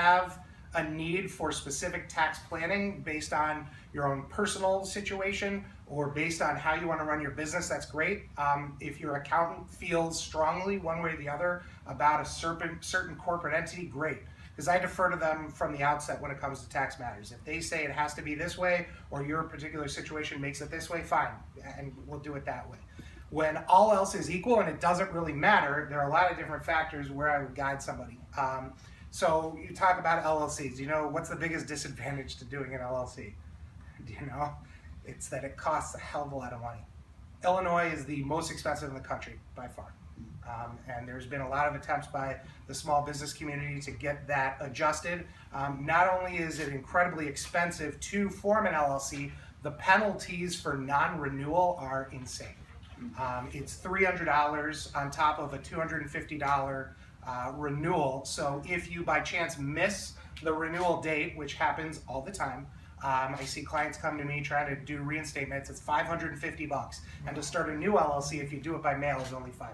have a need for specific tax planning based on your own personal situation or based on how you want to run your business, that's great. If your accountant feels strongly one way or the other about a certain corporate entity, great. Because I defer to them from the outset when it comes to tax matters. If they say it has to be this way or your particular situation makes it this way, fine, and we'll do it that way. When all else is equal and it doesn't really matter, there are a lot of different factors where I would guide somebody. So you talk about LLCs. You know, what's the biggest disadvantage to doing an LLC? Do you know? It's that it costs a hell of a lot of money. Illinois is the most expensive in the country by far. And there's been a lot of attempts by the small business community to get that adjusted. Not only is it incredibly expensive to form an LLC, the penalties for non-renewal are insane. It's $300 on top of a $250 renewal. So if you by chance miss the renewal date, which happens all the time, I see clients come to me trying to do reinstatements, it's $550. And to start a new LLC, if you do it by mail, is only $500.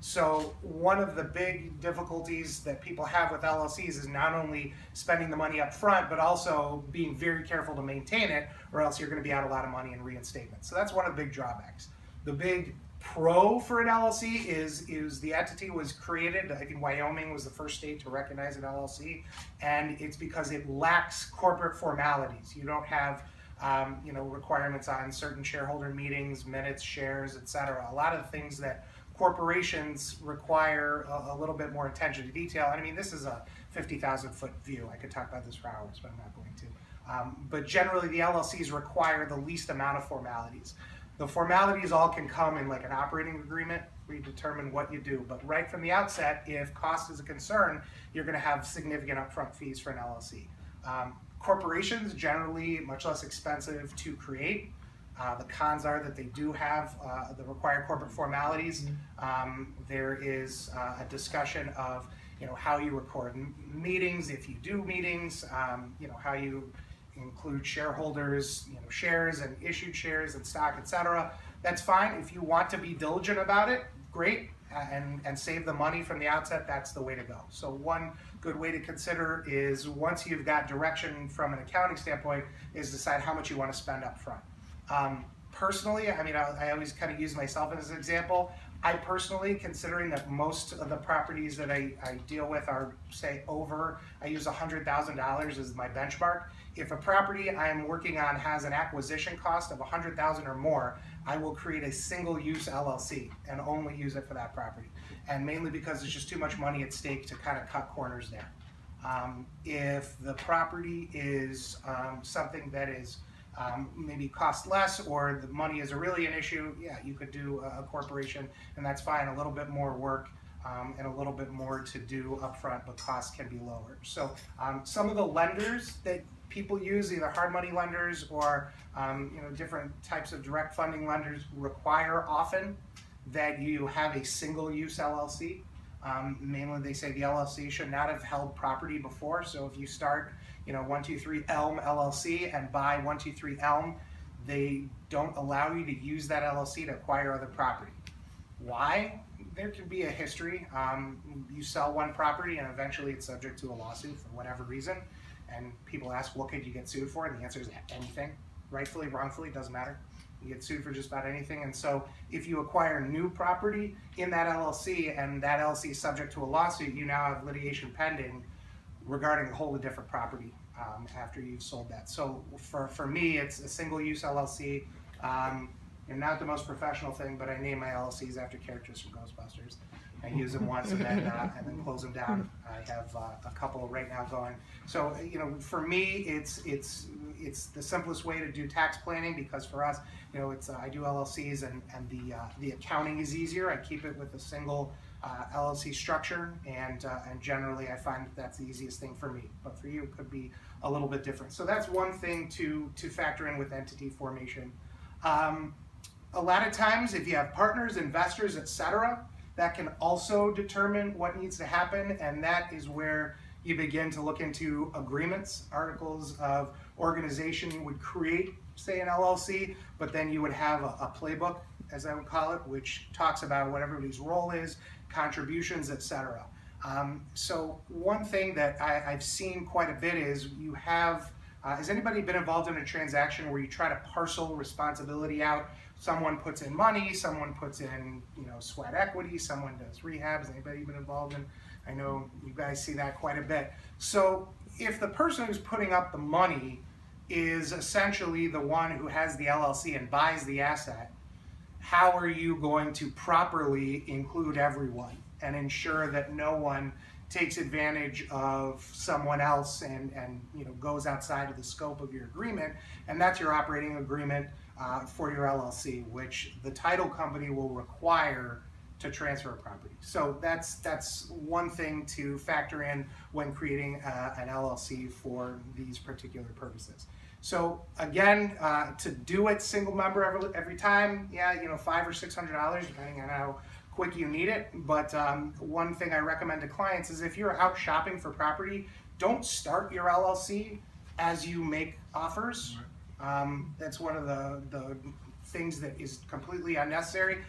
So one of the big difficulties that people have with LLCs is not only spending the money up front, but also being very careful to maintain it, or else you're going to be out a lot of money in reinstatement. So that's one of the big drawbacks. The big pro for an LLC is the entity was created, I think Wyoming was the first state to recognize an LLC, and it's because it lacks corporate formalities. You don't have requirements on certain shareholder meetings, minutes, shares, etc. A lot of things that corporations require a little bit more attention to detail. And I mean, this is a 50,000 foot view. I could talk about this for hours, but I'm not going to. But generally, the LLCs require the least amount of formalities. The formalities all can come in like an operating agreement where you determine what you do. But right from the outset, if cost is a concern, you're going to have significant upfront fees for an LLC. Corporations, generally much less expensive to create. The cons are that they do have the required corporate formalities. There is a discussion of how you record meetings, if you do meetings, how you include shareholders, shares and issued shares and stock, etc. That's fine. If you want to be diligent about it, great, and save the money from the outset, that's the way to go. So one good way to consider is once you've got direction from an accounting standpoint is decide how much you want to spend up front. Personally, I mean, I always kind of use myself as an example. I personally, considering that most of the properties that I deal with are, say, I use $100,000 as my benchmark. If a property I'm working on has an acquisition cost of $100,000 or more, I will create a single-use LLC and only use it for that property. And mainly because there's just too much money at stake to kind of cut corners there. If the property is something that is maybe cost less, or the money is really an issue, yeah, you could do a corporation, and that's fine. A little bit more work and a little bit more to do upfront, but costs can be lower. So some of the lenders that people use, either hard money lenders or different types of direct funding lenders, require often that you have a single-use LLC. Mainly, they say the LLC should not have held property before. So if you start 123 Elm LLC and buy 123 Elm, they don't allow you to use that LLC to acquire other property. Why? There could be a history. You sell one property and eventually it's subject to a lawsuit for whatever reason. And people ask, what could you get sued for? And the answer is anything. Rightfully, wrongfully, doesn't matter. You get sued for just about anything. And so if you acquire new property in that LLC and that LLC is subject to a lawsuit, you now have litigation pending regarding a wholly different property after you've sold that. So for me, it's a single-use LLC. And not the most professional thing, but I name my LLCs after characters from Ghostbusters. I use them once and then close them down. I have a couple right now going. So for me, it's the simplest way to do tax planning, because for us, I do LLCs and the accounting is easier. I keep it with a single LLC structure, and generally I find that's the easiest thing for me. But for you, it could be a little bit different. So that's one thing to factor in with entity formation. A lot of times, if you have partners, investors, etc., that can also determine what needs to happen, and that is where you begin to look into agreements, articles of organization. You would create, say, an LLC, but then you would have a playbook, as I would call it, which talks about what everybody's role is, contributions, etc. So one thing that I've seen quite a bit is you have, has anybody been involved in a transaction where you try to parcel responsibility out? Someone puts in money, someone puts in, sweat equity, someone does rehabs. Anybody been involved in? I know you guys see that quite a bit. So if the person who's putting up the money is essentially the one who has the LLC and buys the asset, how are you going to properly include everyone and ensure that no one takes advantage of someone else and goes outside of the scope of your agreement? And that's your operating agreement for your LLC, which the title company will require to transfer a property. So that's one thing to factor in when creating an LLC for these particular purposes. So again, to do it single member every time, yeah, $500 or $600 depending on how quick you need it. But one thing I recommend to clients is if you're out shopping for property, don't start your LLC as you make offers. That's one of the things that is completely unnecessary.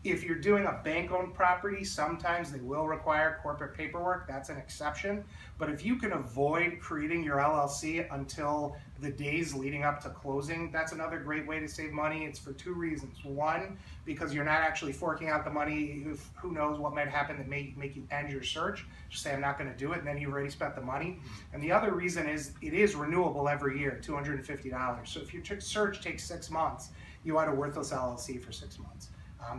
If you're doing a bank-owned property, sometimes they will require corporate paperwork. That's an exception. But if you can avoid creating your LLC until the days leading up to closing, that's another great way to save money. It's for two reasons. One, because you're not actually forking out the money. Who knows what might happen that may make you end your search. Just say, I'm not going to do it, and then you've already spent the money. And the other reason is it is renewable every year, $250. So if your search takes 6 months, you had a worthless LLC for 6 months.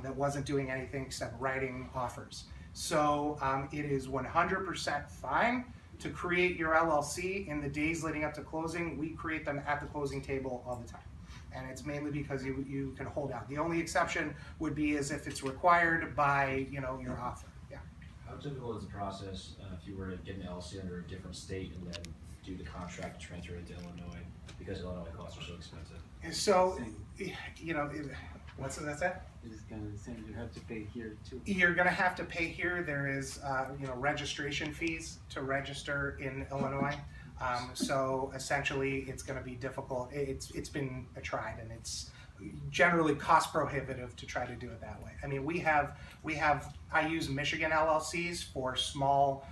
That wasn't doing anything except writing offers. So it is 100% fine to create your LLC in the days leading up to closing. We create them at the closing table all the time. And it's mainly because you can hold out. The only exception would be is if it's required by your offer. Yeah. How typical is the process if you were to get an LLC under a different state and then do the contract to transfer it to Illinois because Illinois costs are so expensive? And so, what's that? It's going to say you have to pay here too. You're going to have to pay here. There is, registration fees to register in Illinois. So essentially, it's going to be difficult. It's been tried, and it's generally cost prohibitive to try to do it that way. I mean, I use Michigan LLCs for small,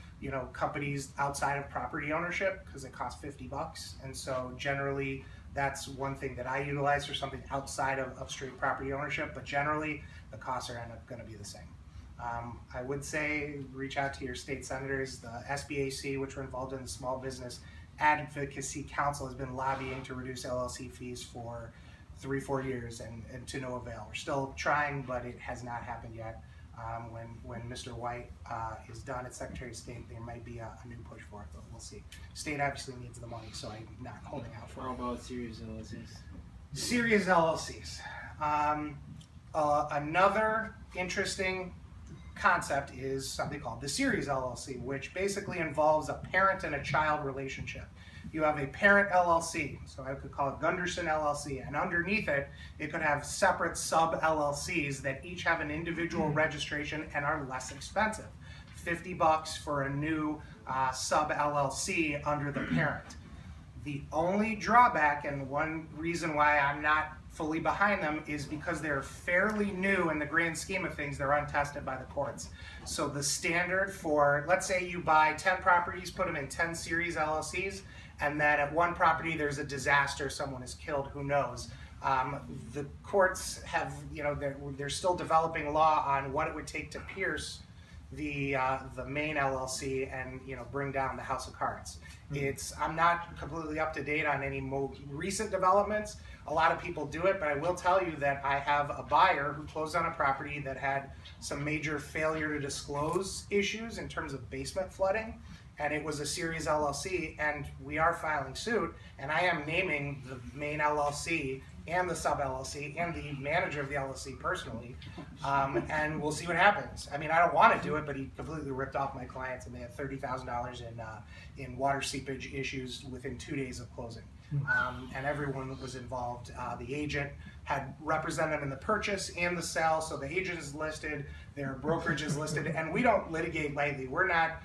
companies outside of property ownership because it costs $50, and so generally, that's one thing that I utilize for something outside of straight property ownership, but generally the costs are going to be the same. I would say reach out to your state senators. The SBAC, which we're involved in the Small Business Advocacy Council, has been lobbying to reduce LLC fees for 3-4 years and to no avail. We're still trying, but it has not happened yet. When Mr. White is done as Secretary of State, there might be a new push for it, but we'll see. State obviously needs the money, so I'm not holding out for it. How about serious LLCs? Serious LLCs. Another interesting concept is something called the series LLC, which basically involves a parent and a child relationship. You have a parent LLC, so I could call it Gunderson LLC, and underneath it, it could have separate sub LLCs that each have an individual registration and are less expensive. $50 for a new sub LLC under the parent. The only drawback, and one reason why I'm not fully behind them, is because they're fairly new in the grand scheme of things. They're untested by the courts. So the standard for, let's say you buy 10 properties, put them in 10 series LLCs, and then at one property there's a disaster, someone is killed, who knows. The courts have, they're still developing law on what it would take to pierce the main LLC and bring down the house of cards. I'm not completely up to date on any more recent developments. A lot of people do it, but I will tell you that I have a buyer who closed on a property that had some major failure to disclose issues in terms of basement flooding, and it was a series LLC, and we are filing suit, and I am naming the main LLC and the sub LLC and the manager of the LLC personally, and we'll see what happens. I mean, I don't want to do it, but he completely ripped off my clients, and they had $30,000 in water seepage issues within 2 days of closing. And everyone was involved. The agent had represented them in the purchase and the sale, so the agent is listed, their brokerage is listed, and we don't litigate lightly. We're not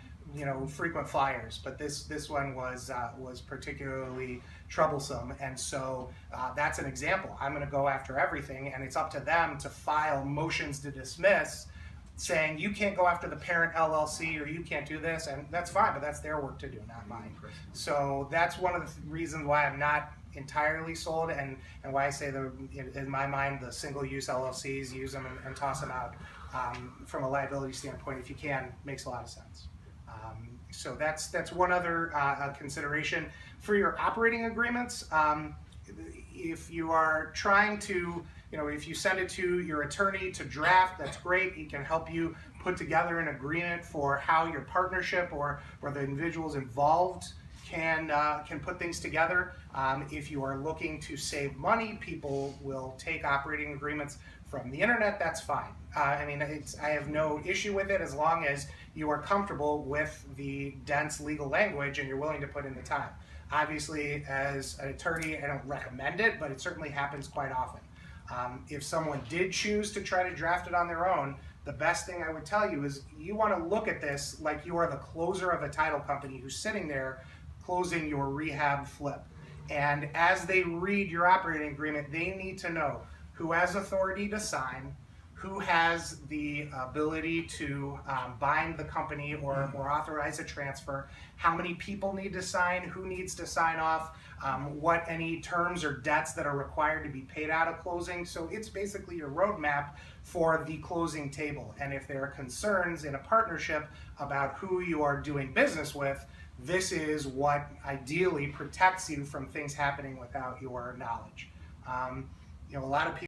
frequent flyers, but this one was particularly troublesome, and so that's an example. I'm going to go after everything, and it's up to them to file motions to dismiss saying you can't go after the parent LLC or you can't do this, and that's fine, but that's their work to do, not mine. So that's one of the reasons why I'm not entirely sold, and why I say in my mind the single-use LLCs, use them and toss them out. From a liability standpoint, if you can, makes a lot of sense. So that's one other consideration. For your operating agreements, if you are trying to, if you send it to your attorney to draft, that's great. He can help you put together an agreement for how your partnership or the individuals involved can put things together. If you are looking to save money, people will take operating agreements from the internet. That's fine. I mean, I have no issue with it as long as you are comfortable with the dense legal language and you're willing to put in the time. Obviously, as an attorney, I don't recommend it, but it certainly happens quite often. If someone did choose to try to draft it on their own, the best thing I would tell you is you want to look at this like you are the closer of a title company who's sitting there closing your rehab flip. And as they read your operating agreement, they need to know who has authority to sign, who has the ability to bind the company or authorize a transfer, how many people need to sign, who needs to sign off, what any terms or debts that are required to be paid out of closing. So it's basically your roadmap for the closing table. And if there are concerns in a partnership about who you are doing business with, this is what ideally protects you from things happening without your knowledge. A lot of people